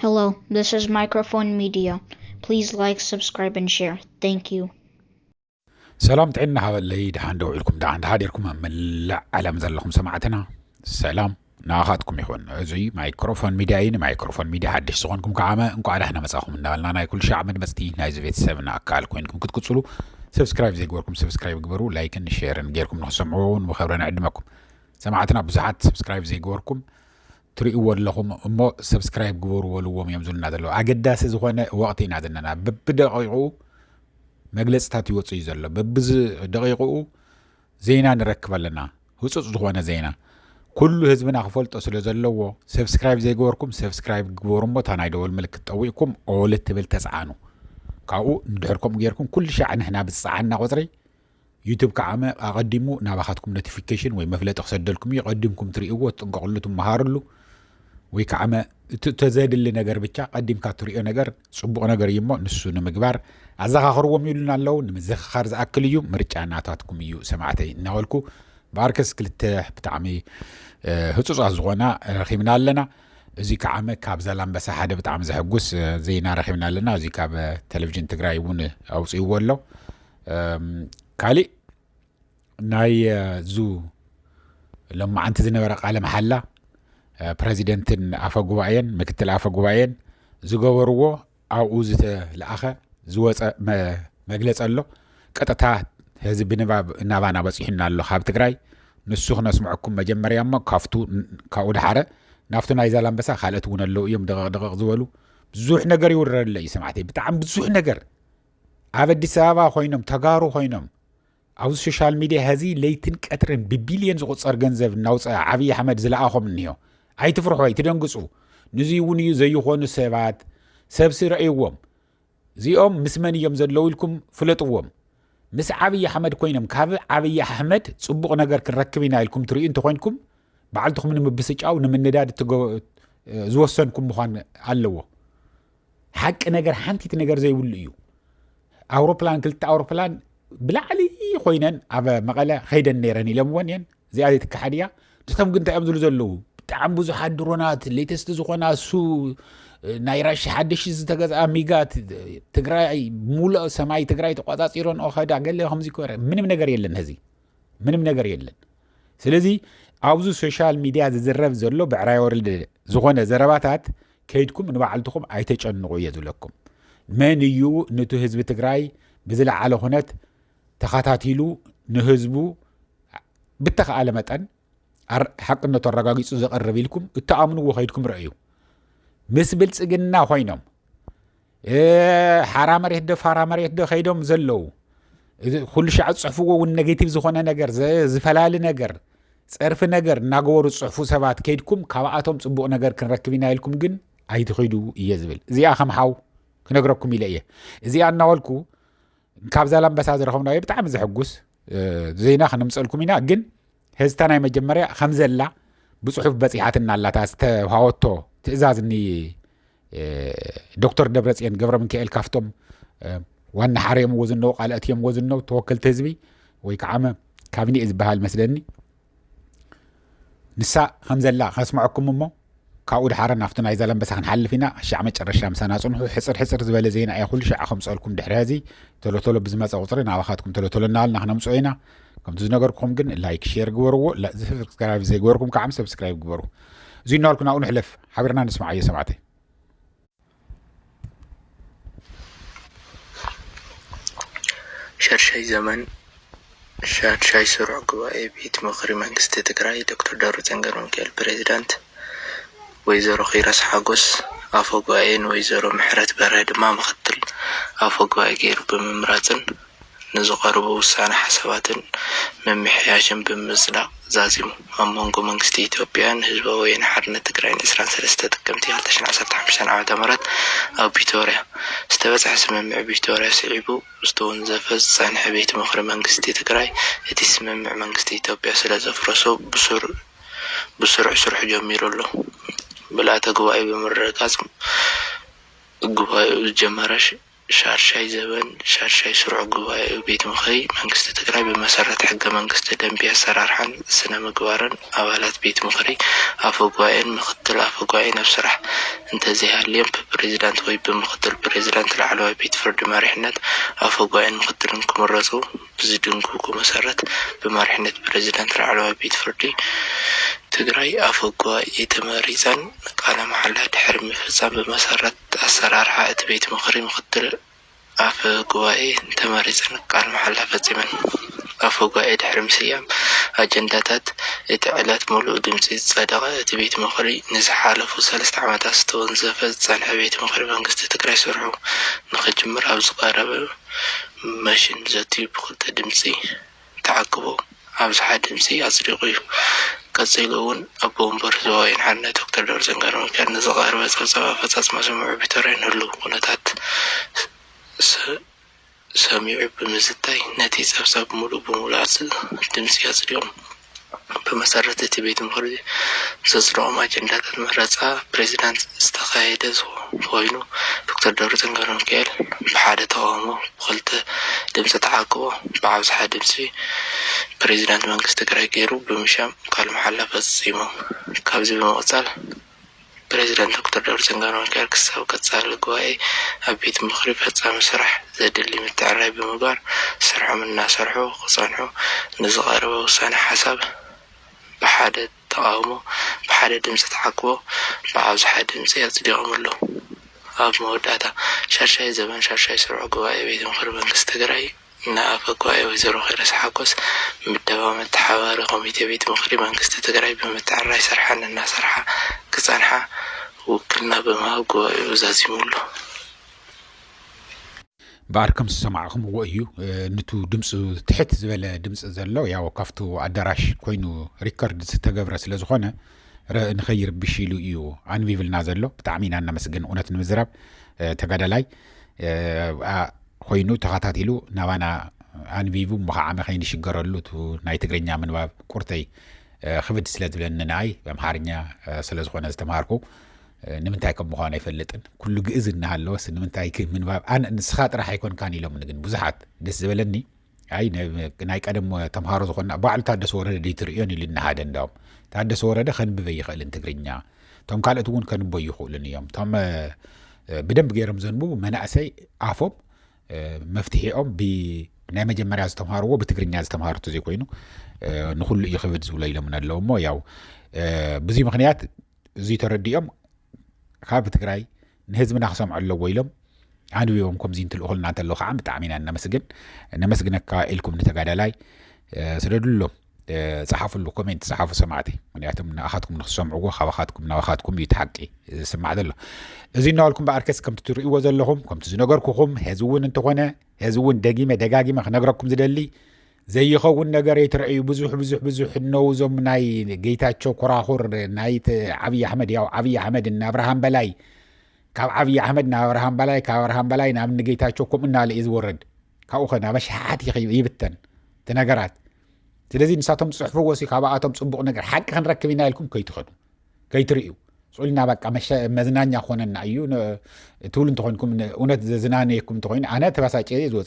Hello, this is Microphone Media. Please like, subscribe, and share. Thank you. سلام تعنا هاولي دهان دوعلكم دهان هاديركم من لا علم زلكم سمعتنا سلام ناخاتكم يخون زي مايكروفون ميدياين مايكروفون ميديا حدش صغنكم كعامة انكو على هنا مساخم نالنا ناي كل شعب من بستي ناي زفيت سبنا أكال كوينكم كتكتسلو سبسكرايب زي قولكم سبسكرايب قبروا لايكن شيرن غيركم نحسمعون وخبرنا عدمكم سمعتنا بزحات سبسكرايب زي قولكم تريقوا لهم أمو سبسكرايب قبروا ولوهم يمزلنا دلو عقداس زخونا وقتي نادلنا ببدأ مجلس تاتيو تيزل ببز دقيقو زينا نركب لنا هوصص زخوانا زينا كل حزبنا خفلت اصل زلو سبسكرايب زي غوركم سبسكرايب غورم بتانا يدول ملكت طويكم اول تبل تسعانو كاو ندحركم غيركم كل شيء نحنا بصعنا قطري يوتيوب كعامه اقدمو نابخاتكم نوتيفيكيشن وي مفلت اخسدلكم يقدمكم تريقو تنقلتم مهارلو وي كعامه تزاد اللي نجر بتاع قدم كاتريو نجر صبو نجر يمو نسو نمغبار عزاخروم يلنا لو نمزخر زاكل يوم مرجعناتاتكم يو سمعتي نقولكو باركس كلت بتعمي هتصص ازغونا رخيمنا لنا زي كعامه كاب زلام بس حدا بتعم زحقوس زينا رخيمنا لنا زي كاب تلفزيون تግራይ ون اوصيو له كالي ناي زو لما انت زنبر قال محله بريزيدنتن افغوباين مكتل افغوباين زغورو او زته لاخه زوص مغلص الله قطتا حزب نابانا بصيحنا الله خاب تግራይ نسخ نسمعكم مجمريا ما كافتو كاود حاره نافتو نايزال انبسا خالت ونلو يوم دقق زولو بزوح نجر يورر لي سمعتي بتعم بزوح نجر عبد السابا خوينم تغارو خوينم او سوشيال ميديا هذه ليتن قطرن ببليون زقصر ገንዘብ ናውጻ አብይ አህመድ ዝላአኹም እንዮ አይትፍርሑ አይትደንግጹ ንዚውን እዩ ዘይኾኑ ሰባት ሰብሲ ረእይዎም ዚኦም ምስመን እዮም ዘለው ኢልኩም ፍለጥዎም ምስ አብይ አህመድ ኮይኖም ካብ አብይ አህመድ ጽቡቕ ነገር ክንረክብ ኢና ኢልኩም ትርኢ እንተ ኮይንኩም በዓልትኩም ንምብስጫው ንምንዳድ ዝወሰንኩም ምዃን ኣለዎ ሓቂ ነገር ሓንቲት ነገር ዘይብሉ እዩ አውሮፕላን ክልተ አውሮፕላን بلعلي خوينن أبا مقالة خيدن نيران يلمونين زيادة كحديا دستم كنت أمزل زلو بتعم بزو حد درونات اللي تستزقونا سو نايراش حدش زتجاز أميجات تقرأي مولا سماي تقرأي تقاطع إيران أو خدا قال لي خمسة كورة من نجار يلن هذي من نجار يلن سلزي أوزو سوشيال ميديا زرف زلو بعراي ورد زقونا زرباتات كيدكم من بعلتكم عيتش النقية زلكم من يو نتو حزب تقرأي بزلع على هنات تخاتاتيلو نهزبو بالتخاء متن حق انه ترغاغيص زقرب لكم تامنوا وخيدكم رايو مس بلصقنا خوينم حرام ريد خيدم زلو كل شيء صحفو والنيجاتيف زخونه ነገር ዝፈላል ነገር ጽርፍ ነገር ናገወሩ ጽحفو ሰባት ከይድኩም ካብአቶም ጽቡቕ ነገር ክንረክብና ይልኩም ግን አይትخيዱ እየዝብል እዚያ ከምሓው ክነግረኩም ኢለየ እዚያ እናወልኩ ካብዛላም በሳዝ ረኸምና በጣም ዝሕጉስ ዜና ክንምጽልኩም ኢና ግን ህዝታናይ መጀመሪያ ከምዘላ ብጽሑፍ በጽሓትና አላታ ዝተሃወቶ ትእዛዝኒ ዶክተር ደብረጽዮን ገብረ ሚካኤል ካፍቶም ዋና ሓሪም ወዝነው ቃልአትዮም ወዝነው ተወከልቲ ህዝቢ ወይ ከዓመ ካቢኔ ዝባሃል መስለኒ ንሳ ከምዘላ ከስማዓኩም እሞ ካኡ ድሓረ ናፍቱ ናይ ዘለም በሳ ክንሓልፍ ኢና ሻዕ መጨረሻ ምሳና ጽንሑ ሕፅር ዝበለ ዜና እያ ኩሉ ሻዕ ከምፅልኩም ድሕሪ ህዚ ቶሎ ብዝመፀ ቁፅሪ ናባኻትኩም ቶሎ እናልና ክነምፅኦ ኢና ከምቲ ዝነገርኩም ግን ላይክ ሼር ግበርዎ ሰብስክራይብ ዘይገበርኩም ከዓ ሰብስክራይብ ግበሩ እዚ እናልኩ ናብኡ ንሕለፍ ሓቢርና ንስማዕ እየ ሰማዕተይ ሸርሻይ ዘመን ሸርሻይ ስሩዕ ጉባኤ ቤት ምክሪ መንግስቲ ትግራይ ዶክተር ደብረጽዮን ገብረ ሚካኤል ፕሬዚዳንት ወይዘሮ ኺራስ ሓጎስ አፈጓኤን ወይዘሮ ምሕረት በርሀ ድማ ምክትል አፈጓኤ ገይሩ ብምምራፅን ንዝቐርቡ ውሳነ ሓሳባትን መምሕያሽን ብምጽላቕ ዛዚሙ ኣብ መንጎ መንግስቲ ኢትዮጵያን ህዝባዊ ወያነ ሓርነት ትግራይ 23 ጥቅምቲ 2015 ዓ.ም ኣብ ፕሪቶርያ ዝተበጽሐ ስምምዕ ፕሪቶርያ ስዒቡ ዝተወንዘፈ ጸንሐ ቤት ምክሪ መንግስቲ ትግራይ እቲ ስምምዕ መንግስቲ ኢትዮጵያ ስለ ዘፍረሶ بسرعة جميل له بلا تقوى بمرقاز قوى الجمارش ሻርሻይ ዘበን ሻርሻይ ስሩዕ ጉባኤ ቤት ምክሪ መንግስቲ ትግራይ በመሰረት ሕገ መንግስቲ ደንቢ አሰራርሓን ስነ ምግባርን አባላት ቤት ምክሪ አፈ ጉባኤን ምክትል አፈ ጉባኤን ኣብ ስራሕ እንተዘይሃልዮም ፕሬዚዳንት ወይ ብምክትል ፕሬዚዳንት ላዕለዋይ ቤት ፍርዲ መሪሕነት አፈ ጉባኤን ምክትልን ክምረፁ ብዝድንግጉ መሰረት በመሪሕነት ፕሬዚዳንት ላዕለዋይ ቤት ፍርዲ ትግራይ አፈ ጉባኤ ተመሪፀን ቃለ መሓላ ድሕሪ ምፍፃም በመሰረት አሰራርሓ እቲ ቤት ምክሪ ምክትል አፈ ጉባኤ ተመሪፀን ቃለ መሓላ ፈፂመን አፈ ጉባኤ ድሕሪ ምስያም አጀንዳታት እቲ ዕለት ሙሉእ ድምፂ ዝፀደቐ እቲ ቤት ምክሪ ንዝሓለፉ 3 ዓመታት ዝተወንዘፈ ዝፀንሐ ቤት ምክሪ መንግስቲ ትግራይ ስርሑ ንክጅምር ኣብ ዝቐረበ መሽን ዘትዩ ብክልተ ድምፂ ተዓቅቦ ኣብዝሓ ድምፂ ኣፅዲቑ እዩ ቀፂሉ እውን ኣቦ ወንበር ዞባ ሓርነት ዶክተር ደብረፅዮን ገብረሚካኤል ንዝቐረበ ፀብፃብ ኣፈፃፅማ ሰምዑ ቢተርያ ንህሉ ኩነታት ሰሚዑ ብምዝታይ ነቲ ፀብፃብ ሙሉእ ብምሉእ ድምፂ ኣፅዲቑ በመሰረት እቲ ቤት ምክሪ ዘፅድቖም አጀንዳታት መረፃ ፕሬዚዳንት ዝተካየደ ኮይኑ ዶክተር ደብረፅዮን ገብረሚካኤል ብሓደ ተቃውሞ ብክልተ ድምፂ ተዓቅቦ ብኣብዝሓ ድምፂ ፕሬዚዳንት መንግስቲ ትግራይ ገይሩ ብምሻም ቃለ መሓላ ፈፂሙ ካብዚ ብምቕፃል ፕሬዚዳንት ዶክተር ደብረፅዮን ገብረሚካኤል ክሳብ ቀፃሊ ጉባኤ ኣብ ቤት ምክሪ ፈፃሚ ስራሕ ዘድሊ ምትዕራይ ብምግባር ስርሖም እናሰርሑ ክፀንሑ ንዝቐረበ ውሳነ ሓሳብ ብሓደ ተቃውሞ ብሓደ ድምፂ ተዓቅቦ ብኣብዝሓ ድምፂ ኣፅዲቖም ኣለዉ ኣብ መወዳእታ ሻርሻይ ዘበን ሻርሻይ ስሩዕ ጉባኤ ቤት ምክሪ መንግስቲ ትግራይ ንኣፈ ጉባኤ ወይዘሮ ኪሮስ ሓጎስ ምደባ መተሓባሪ ኮሚቴ ቤት ምክሪ መንግስቲ ትግራይ ብምትዕራይ ስርሐን እናሰርሓ ክፀንሓ ውክልና ብምሃብ ጉባኤኡ ኣዛዚሙሉ ባርكم سمعكم وأيو نتو دمس تحت زبالة دمس زلو ياو كافتو عدراش كوينو ريكارد ستجبر سلازخونة نخير بشيلو إيو عن فيفل نازلو بتعمين عنا مسجن أونت المزراب تجادلاي كوينو تغطاتيلو نوانا عن فيفو مخعم خيني شجرلو تو نايت غرينيا من باب كورتي خفت سلاز بلن ناي بمحارنيا سلازخونة استماركو نمنتاي كم مخانة يفلتن كل جزء نهالو بس نمنتاي من باب أنا نسخات راح يكون كان يلوم نجن بزحات دس زبلني أي نايك أدم تمهارو زخنا بعد تعدس ورا دي تريوني لنا هذا الدوم تعدس ورا ده خن بفيخ الانتجرينيا توم قالت تكون كانوا بيخو لنيوم توم بدم بجيرم زنبو منع سي عفوب مفتاحي أم بنعمة جمرة تمهارو بتجرينيا تمهارو تزي كوينو نقول يخفض زوليلا من اللوم ما ياو بزي مخنيات زي ترديهم خاب تجري نهزمنا خصم على ويلم عندو يومكم زين تلقول نعتلو خام بتعمين عنا مسجن كائلكم نتجادلاي سردلو صحافة له كومنت صحافة سمعتي من يعتمد أخذكم نخصم عقوق خواخاتكم نواخاتكم يتحقي سمع ذله زين نقولكم بأركز كم تطري وزل لهم كم تزنقركم هزون انتقنا هزون دقيمة خنقركم زدلي زي خون نجاري ترعي بزح النوزم ناي جيتات شوكرا خور نايت عبي أحمد يا عبي أحمد نابراهام بلاي كاب عبي أحمد نابراهام بلاي نام نجيتات شوكم إنها لإز ورد كأخنا مش حاتي يبتن تنجارات تلازم نساتهم صحفوا وسي خباءاتهم صبوا نجار حق خنركبينا لكم كي تخدم كي تريو سؤالنا بقى مش مزنان يخون النعيون تقول انتخونكم ونت زنانيكم تخون أنا تبصع شيء زوج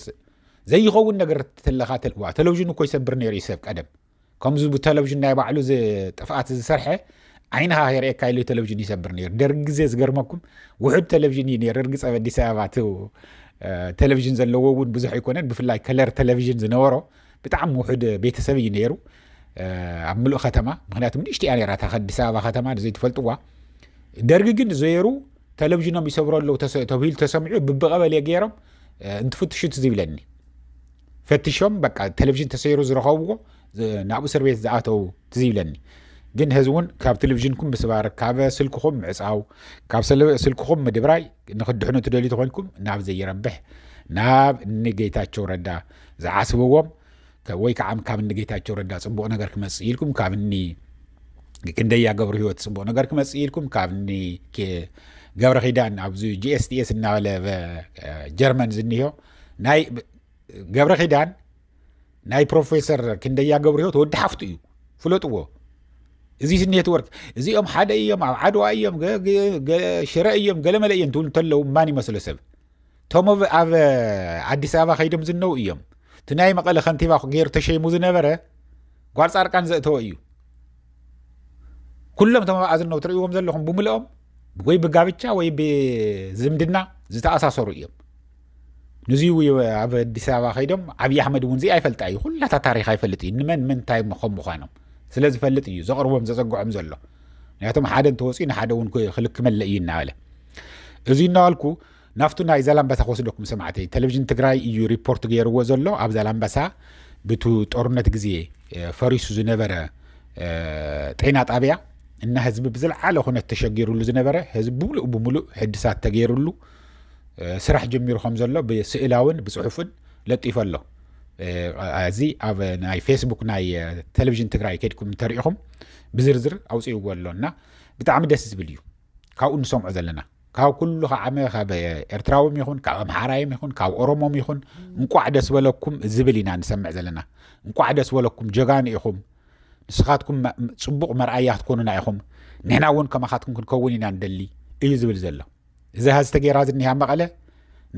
زي خون نجار تلقات الوا تلوجين كويس برني ريسف قدم كم زبط تلوجين نايب على زي تفقات السرحة عينها هي رأيك كايلو تلوجين يسبرني درج زي زجرمكم وحد تلوجين يرجع أبدي ساعاتو تلفزيون زلوون بزح يكونن بفلاي كلر تلفزيون زنورو بتعم وحد بيت سبي نيرو عملوا ختمة مخناتهم نشتي أنا رات أخذ ساعة ختمة زي تفلتوا درجين زيرو تلفزيون بيصوروا له تبهيل تسمعوا ببغى ليجيرم أنت فتشوا تزيلني فتشهم بقى تلفزيون تسيروا زرقوا نعبو سربيت زعاتو تزيلني جن هزون كاب تلفزيونكم بسبارك كاب سلككم عصاو كاب سلككم مدبراي ناخد حنو تدلي تخونكم ناب زي ربح ناب نجيتاچو ردا زعاسبوهم كوي كعام كاب نجيتاچو ردا صبو ነገር كمصيلكم كابني كنديا غبر هيوت صبو ነገር كمصيلكم كابني غبر خيدان ابزو جي اس تي اس እና جرمن زنيو ناي غبر خيدان ناي بروفيسور كنديا غبر هيوت ود حفتو فلطو زي النيتورك زي يوم حدا يوم عدوا يوم شراء يوم قال ملايين تقول تلو ماني مسألة سب توم أب عدي سابا خيدم زنو إيام تناي مقالة خنتيبا غير تشي مزنبرة قال صار كان زقتو إيو كلهم توم أزنو تريهم زلهم بملهم ወይ ብጋብቻ ወይ ብዝምድና ዝተኣሳሰሩ እዮም ንዚው ኣብ አዲስ አበባ ኸይዶም አብይ አሕመድ እውን አይፈልጣ እዩ ሁላታ ታሪኽ አይፈልጥ እዩ ንመን ምንታይ ምኾም ምዃኖም ስለዚ ፈልጥ እዩ ዘቕርቦም ዘፀግዖም ዘሎ ንያቶም ሓደ እንተወፂኡ ንሓደ እውን ክልክ መለእ እዩ እናበለ እዚ እናልኩ ናፍቱ ናይ ዛላምበሳ ክወስደኩም ሰማዕተይ ቴሌቪዥን ትግራይ እዩ ሪፖርት ገይርዎ ዘሎ ኣብ ዛላምበሳ ብቱ ጦርነት ግዜ ፈሪሱ ዝነበረ ጤና ጣብያ እና ህዝብ ብዝልዓለ ኹነት ተሸጊሩሉ ዝነበረ ህዝብ ብሙሉእ ሕድሳት ተገይሩሉ ስራሕ ጀሚሩ ከም ዘሎ ብስእላውን ብጽሑፍን ለጢፉ ኣሎ እዚ ኣብ ናይ ፌስቡክ ናይ ቴሌቪዥን ትግራይ ከድኩም ተሪኢኹም ብዝርዝር ኣውፅይዎ ኣሎና ብጣዕሚ ደስ ዝብል እዩ ካብኡ ንሰምዖ ዘለና ካብ ኩሉ ዓመ ካብ ኤርትራውም ይኹን ካብ ኣምሓራይም ይኹን ካብ ኦሮሞም ይኹን እንቋዕ ደስ በለኩም ዝብል ኢና ንሰምዕ ዘለና እንቋዕ ደስ በለኩም ጀጋኑ ኢኹም ንስኻትኩም ጽቡቕ መርኣያ ክትኮኑና ኢኹም ንሕና እውን ከማኻትኩም ክንከውን ኢና ንደሊ እዩ ዝብል ዘሎ እዚ ሃዝ ተገይራ ዝኒሃ መቐለ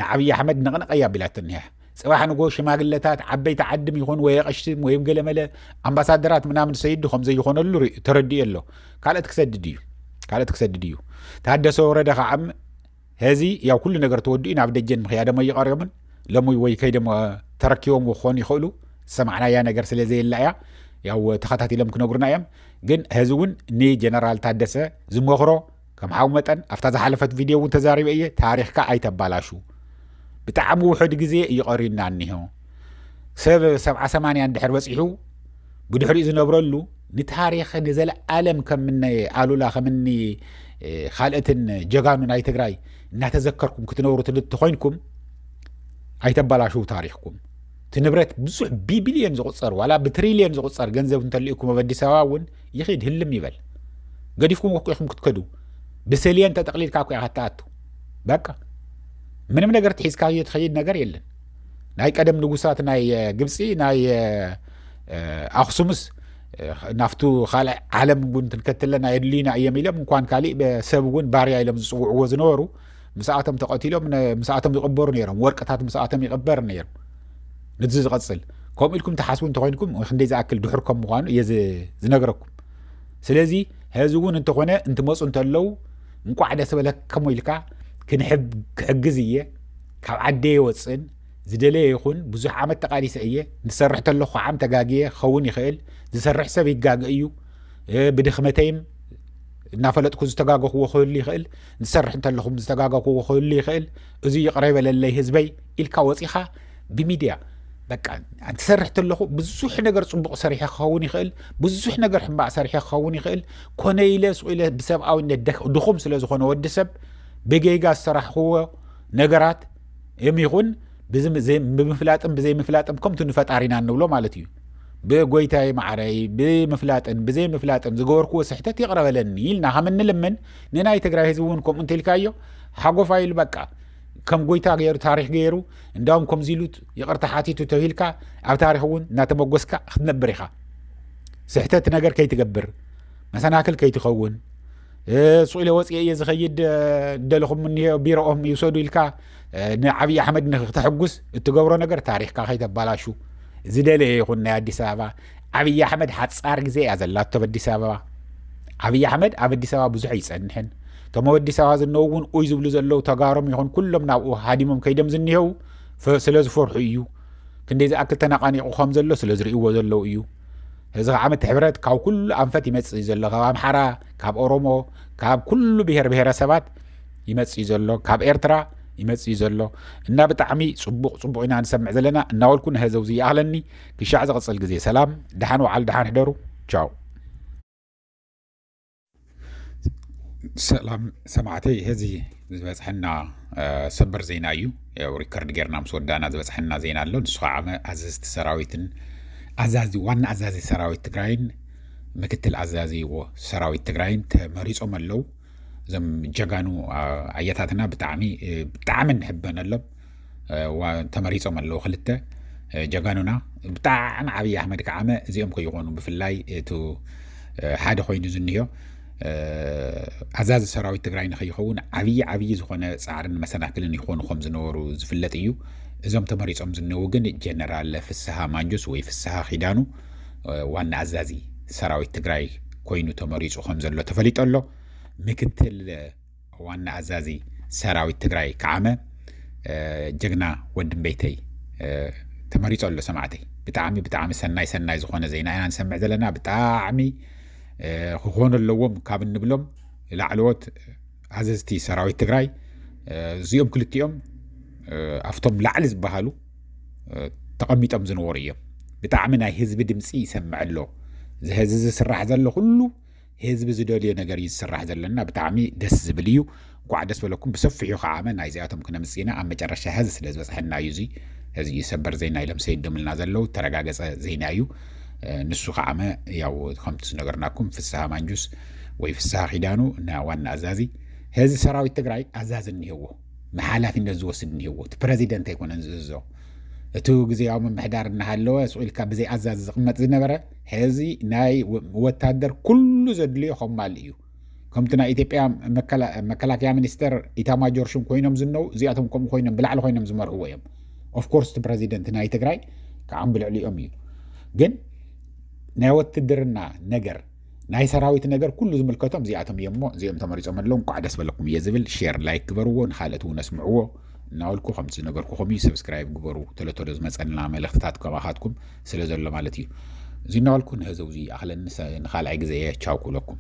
ንዓብይ ኣሕመድ ንቕንቐያ ቢላት እኒሃ ጽባሕ ንጎ ሽማግለታት ዓበይቲ ዓድም ይኹን ወይ ቀሽም ወይ ገለመለ ኣምባሳደራት ምናምን ሰይዱ ከም ዘይኾነሉ ተረዲኡ ኣሎ ካልኦት ክሰድድ እዩ ታደሰ ወረደ ኸዓም ህዚ ያው ኩሉ ነገር ተወዲኡ ናብ ደጀን ምኽያደሞ ይቐርዮምን ለሙይ ወይ ከይደሞ ተረኪቦም ክኾኑ ይኽእሉ ሰማዕናያ ነገር ስለዘየላያ ያው ተኸታቲሎም ክነግሩና እዮም ግን ህዚ እውን ንጀነራል ታደሰ ዝመኽሮ ከም ሓው መጠን ኣፍታ ዝሓለፈት ቪድዮ እውን ተዛሪበ እየ ታሪኽካ ኣይተባላሹ ብጣዕሚ ውሕድ ግዜ ይቐሪና እኒሆ ሰብ 70-80 እንድሕር በፂሑ ብድሕሪኡ ዝነብረሉ ንታሪኽ ንዘለዓለም ከምኒ ኣሉላ ከምኒ ካልኦትን ጀጋኑ ናይ ትግራይ እናተዘከርኩም ክትነብሩ ትኾይንኩም ኣይተባላሹ ታሪኽኩም ትንብረት ብዙሕ ቢሊዮን ዝቁፀር ዋላ ብትሪሊዮን ዝቁፀር ገንዘብ እንተልኢኩም ኣብ አዲስ አበባ እውን ይኽድ ህልም ይበል ገዲፍኩም ወቂኹም ክትከዱ ብሰልየን ተጠቕሊልካ እኮ ያኸታኣቱ በቃ ምንም ነገር ትሒዝካ ትኸይድ ነገር የለን ናይ ቀደም ንጉሳት ናይ ግብፂ ናይ ኣኽሱምስ ናፍቱ ካልእ ዓለም እውን ትንከትለና የድልዩና እዮም ኢሎም እንኳን ካሊእ ሰብ እውን ባርያ ኢሎም ዝፅውዕዎ ዝነበሩ ምስኣቶም ተቐቲሎም ምስኣቶም ይቕበሩ ነይሮም ወርቅታት ምስኣቶም ይቕበር ነይሮም ንዚ ዝቐፅል ከምኡ ኢልኩም ተሓስቡ እንተኾይንኩም ክንደይ ዝኣክል ድሑር ከም ምዃኑ እየ ዝነገረኩም ስለዚ ህዚ እውን እንተኾነ እንትመፁ እንተለዉ እንቋዕ ደስ በለከም ኢልካ ክሕግዝ እየ ካብ ዓደየ ወፅን ዝደለየ ይኹን ብዙሕ ዓመት ተቃዲሰ እየ ንሰርሕ ተለኹ ዓም ተጋግየ ክኸውን ይኽእል ዝሰርሕ ሰብ ይጋግእ እዩ ብድኽመተይም እናፈለጥኩ ዝተጋገኽዎ ክህሉ ይኽእል ንሰርሕ እንተለኹም ዝተጋገኽዎ ክህሉ ይኽእል እዚ ይቕረበለለይ ህዝበይ ኢልካ ወፂኻ ብሚድያ በቃ ትሰርሕ ተለኹ ብዙሕ ነገር ጽቡቕ ሰሪሐ ክኸውን ይኽእል ብዙሕ ነገር ሕማቕ ሰሪሐ ክኸውን ይኽእል ኮነ ኢለ ስኢለ ብሰብኣዊነት ድኹም ስለ ዝኾነ ወዲ ሰብ ብጌጋ ዝሰራሕኽዎ ነገራት የሚኹን ብምፍላጥን ብዘይምፍላጥን ከምቱ ንፈጣሪና ንብሎ ማለት እዩ ብጎይታዬ ማዕረይ ብምፍላጥን ብዘይምፍላጥን ዝገበርክዎ ስሕተት ይቕረበለኒ ኢልና ከም እንልምን ንናይ ትግራይ ህዝቢ እውን ከምኡ እንተኢልካዮ ሓጎፋ ኢሉ በቃ ከም ጎይታ ገይሩ ታሪኽ ገይሩ እንዳውም ከምዚ ኢሉት ይቕርታ ሓቲቱ ተሂልካ ኣብ ታሪኽ እውን እናተመጎስካ ክትነብር ኢኻ ስሕተት ነገር ከይትገብር መሰናክል ከይትኸውን ስኢለ ወፅየ እየ ዝኸይድ ደለኹም ቢሮኦም ይውሰዱ ኢልካ ንዓብይ ኣሕመድ ንክተሕጉስ እትገብሮ ነገር ታሪኽካ ከይተባላሹ ዝደለየ ይኹን ናይ ኣዲስ ኣበባ ዓብይ ኣሕመድ ሓፃር ግዜ እያ ዘላቶ በኣዲስ ኣበባ ዓብይ ኣሕመድ ኣብ ኣዲስ ኣበባ ብዙሕ ይፀንሕን ቶም ኣዲስ ኣበባ ዝነው እውን ኦይ ዝብሉ ዘለው ተጋሮም ይኹን ኩሎም ናብኡ ሃዲሞም ከይዶም ዝኒሄው ስለ ዝፈርሑ እዩ ክንደይ ዝኣክል ተነቃኒቑ ከም ዘሎ ስለ ዝርእይዎ ዘለው እዩ እዚ ዓመት ሕብረት ካብ ኩሉ ኣንፈት ይመፅእ ዘሎ ካብ ኣምሓራ ካብ ኦሮሞ ካብ ኩሉ ብሄር ብሄረሰባት ይመፅእ ዘሎ ካብ ኤርትራ ይመፅእ ዘሎ እና ብጣዕሚ ፅቡቕ ኢና ንሰምዕ ዘለና እናወልኩ ንህዘው ዝይኣኽለኒ ክሻዕ ዝቕፅል ግዜ ሰላም ድሓን ወዓል ድሓን ሕደሩ ቻው ሰላም ሰማዕተይ ህዚ ዝበፅሐና ሰበር ዜና እዩ ሪከርድ ጌርና ምስ ወዳና ዝበፅሐና ዜና ኣሎ ንሱ ዓመ ኣዘዝቲ ሰራዊትን ኣዛዚ ዋና ኣዛዚ ሰራዊት ትግራይን ምክትል ኣዛዚ ሰራዊት ትግራይን ተመሪፆም ኣለው እዞም ጀጋኑ ኣየታትና ብጣዕሚ ንሕበነሎም ተመሪፆም ኣለው ክልተ ጀጋኑና ብጣዕሚ ዓብይ ኣሕመድ ከዓመ እዚኦም ከይኾኑ ብፍላይ እቲ ሓደ ኮይኑ ዝኒዮ ኣዛዚ ሰራዊት ትግራይ ንኸይኸውን ዓብዪ ዝኾነ ፃዕርን መሰናክልን ይኾኑ ከም ዝነበሩ ዝፍለጥ እዩ እዞም ተመሪፆም ዝነበሩ ግን ጀነራል ፍስሓ ማንጁስ ወይ ፍስሓ ኺዳኑ ዋና ኣዛዚ ሰራዊት ትግራይ ኮይኑ ተመሪፁ ከም ዘሎ ተፈሊጡ ኣሎ ምክትል ዋና ኣዛዚ ሰራዊት ትግራይ ከዓመ ጀግና ወንድም ቤተይ ተመሪፆ ኣሎ ሰማዕተይ ብጣዕሚ ሰናይ ዝኾነ ዜና ኢና ንሰምዕ ዘለና ብጣዕሚ ክኾኑ ኣለዎም ካብ እንብሎም ላዕለዎት ኣዘዝቲ ሰራዊት ትግራይ እዚኦም ክልቲኦም ኣፍቶም ላዕሊ ዝበሃሉ ተቐሚጦም ዝነበሩ እዮም ብጣዕሚ ናይ ህዝቢ ድምፂ ይሰምዕ ኣሎ ዝህዝቢ ዝስራሕ ዘሎ ኩሉ ህዝቢ ዝደልዮ ነገር ይስራሕ ዘለና ብጣዕሚ ደስ ዝብል እዩ ኳዕ ደስ በለኩም ብሰፊሑ ከዓመ ናይ ዚኣቶም ክነምፅና ኣብ መጨረሻ ህዝ ስለ ዝበፅሐና እዩ እዚ ህዚ ሰበር ዜና ኢሎም ሰይድምልና ዘለው ተረጋገፀ ዜና እዩ ንሱ ከዓመ ያው ከምቲ ዝነገርናኩም ፍስሓ ማንጁስ ወይ ፍስሓ ኺዳኑ ና ዋና ኣዛዚ ህዚ ሰራዊት ትግራይ ኣዛዚ እንሂዎ መሓላፊነት ዝወስድ እንሂዎ እቲ ፕረዚደንት ኣይኮነን ዝእዞ እቲ ግዜያዊ ምምሕዳር እናሃለወ ስኢልካ ብዘይ ኣዛዚ ዝቕመጥ ዝነበረ ህዚ ናይ ወታደር ኩሉ ዘድልዮ ከማል እዩ ከምቲ ናይ ኢትዮጵያ መከላከያ ሚኒስተር ኢታማጆር ሹም ኮይኖም ዝነው እዚኣቶም ከምኡ ኮይኖም ብላዕሊ ኮይኖም ዝመርሕዎ እዮም ኦፍ ኮርስ እቲ ፕረዚደንት ናይ ትግራይ ከዓም ብልዕሊኦም እዩ ግን ናይ ወትድርና ነገር ናይ ሰራዊት ነገር ኩሉ ዝምልከቶም እዚኣቶም እዮም እዚኦም ተመሪፆም ኣለዎም ኳዕ ደስ በለኩም እየ ዝብል ሼር ላይክ ግበርዎ ንኻልኦት እውን ኣስምዕዎ እናበልኩ ከምቲ ዝነገርኩኹም እዩ ሰብስክራይብ ግበሩ ተለተሎ ዝመፀልና መልእኽትታት ከማኻትኩም ስለ ዘሎ ማለት እዩ እዚ እናበልኩ ንህዘው እዚ ኣኽለኒ ንኻልኣይ ግዜ ቻው ክብለኩም